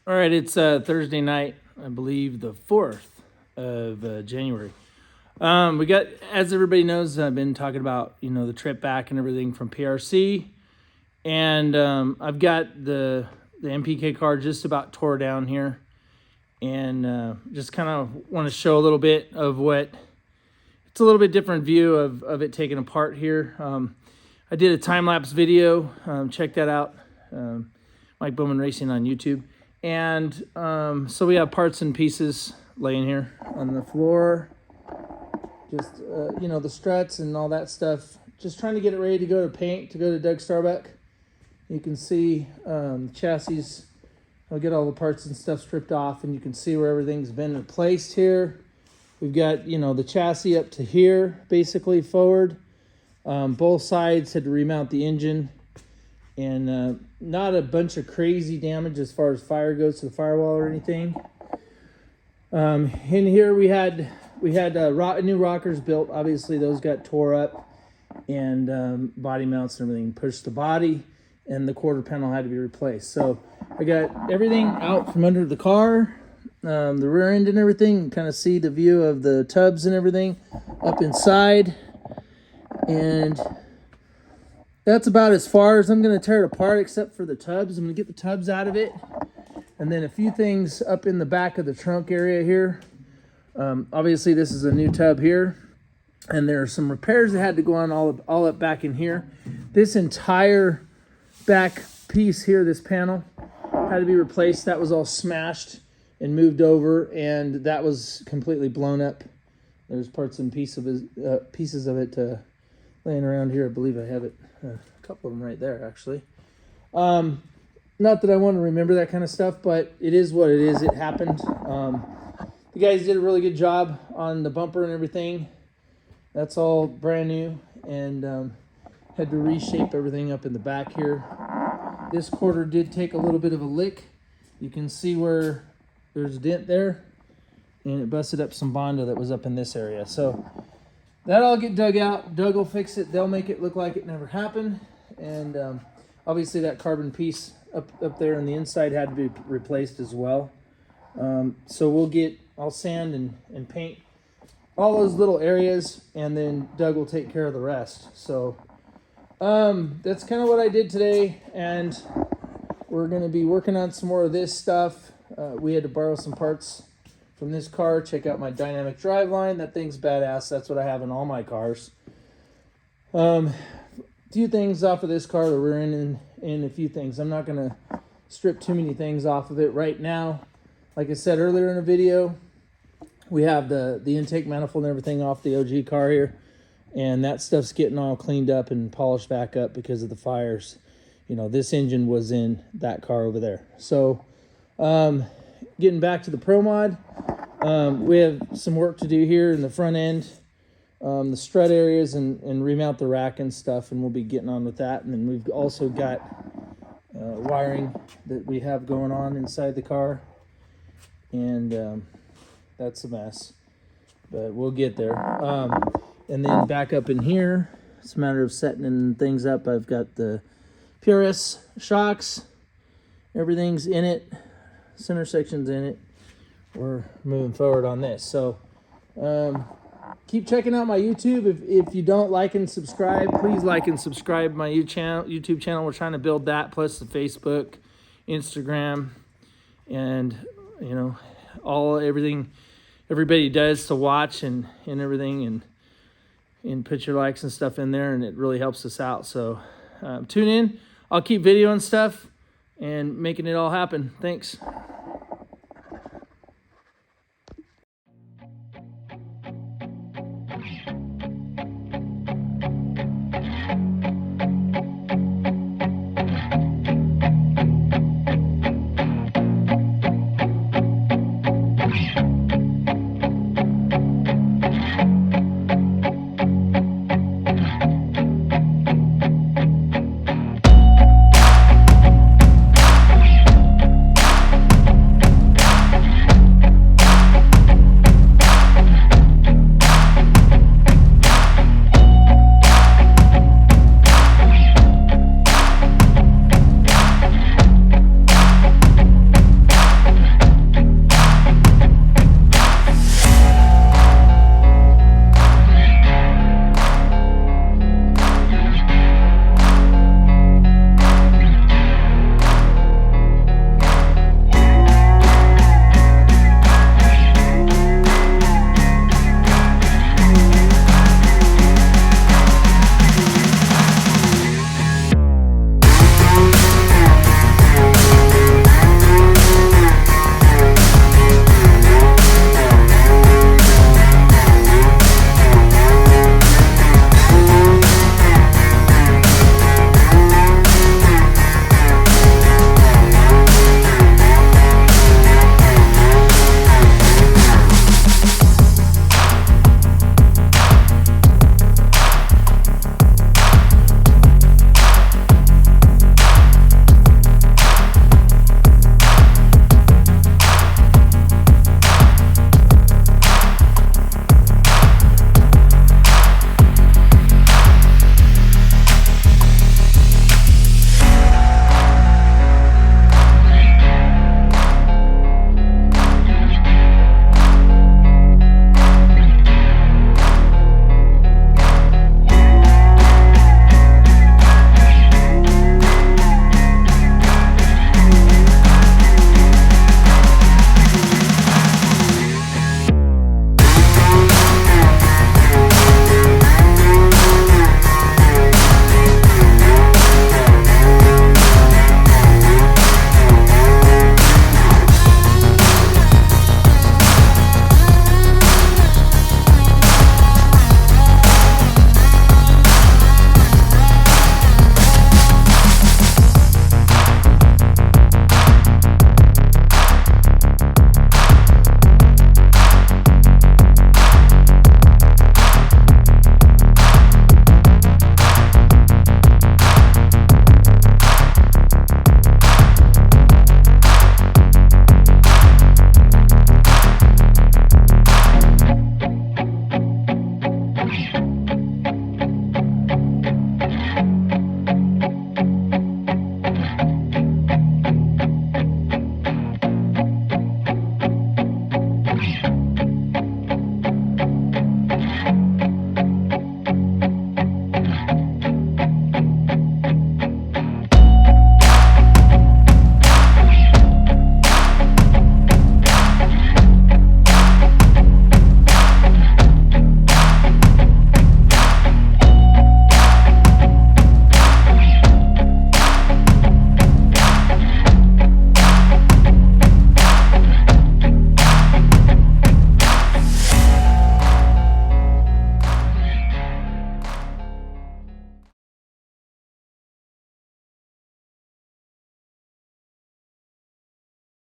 All right, it's Thursday night, I believe the 4th of January. We got, as everybody knows, I've been talking about, the trip back and everything from PRC. And I've got the NPK car just about tore down here. And just kind of want to show a little bit of what, it's a little bit different view of it taken apart here. I did a time-lapse video, check that out, Mike Bowman Racing on YouTube. And so we have parts and pieces laying here on the floor. Just, the struts and all that stuff. Just trying to get it ready to go to paint, to go to Doug Starbuck. You can see chassis. I'll get all the parts and stuff stripped off, and you can see where everything's been replaced here. We've got, the chassis up to here, basically forward. Both sides had to remount the engine. And not a bunch of crazy damage as far as fire goes to the firewall or anything. In here we had new rockers built. Obviously those got tore up, and body mounts and everything pushed the body, and the quarter panel had to be replaced. So I got everything out from under the car, the rear end and everything. You kind of see the view of the tubs and everything up inside, and that's about as far as I'm going to tear it apart, except for the tubs. I'm going to get the tubs out of it. And then a few things up in the back of the trunk area here. Obviously, this is a new tub here. And there are some repairs that had to go on all up back in here. This entire back piece here, this panel, had to be replaced. That was all smashed and moved over, and that was completely blown up. There's parts and pieces of it laying around here. I believe I have it. A couple of them right there, actually. Not that I want to remember that kind of stuff, but it is what it is. It happened. The guys did a really good job on the bumper and everything. That's all brand new, and had to reshape everything up in the back here. This quarter did take a little bit of a lick. You can see where there's a dent there, and it busted up some Bondo that was up in this area. So that'll all get dug out. Doug will fix it. They'll make it look like it never happened. And obviously that carbon piece up there on the inside had to be replaced as well. So I'll sand and paint all those little areas, and then Doug will take care of the rest. So that's kind of what I did today. And we're going to be working on some more of this stuff. We had to borrow some parts from this car. Check out my dynamic drive line. That thing's badass. That's what I have in all my cars. Few things off of this car, the rear end, and a few things. I'm not going to strip too many things off of it right now. Like I said earlier in the video, we have the intake manifold and everything off the OG car here, and that stuff's getting all cleaned up and polished back up because of the fires. This engine was in that car over there. So getting back to the Pro Mod, we have some work to do here in the front end, the strut areas, and remount the rack and stuff, and we'll be getting on with that. And then we've also got wiring that we have going on inside the car, and that's a mess, but we'll get there. And then back up in here, it's a matter of setting things up. I've got the PRS shocks, everything's in it, center section's in it. We're moving forward on this. So keep checking out my YouTube. If you don't like and subscribe, please like and subscribe my YouTube channel. We're trying to build that, plus the Facebook, Instagram, and everything everybody does to watch and everything, and put your likes and stuff in there, and it really helps us out. So tune in. I'll keep videoing stuff and making it all happen. Thanks.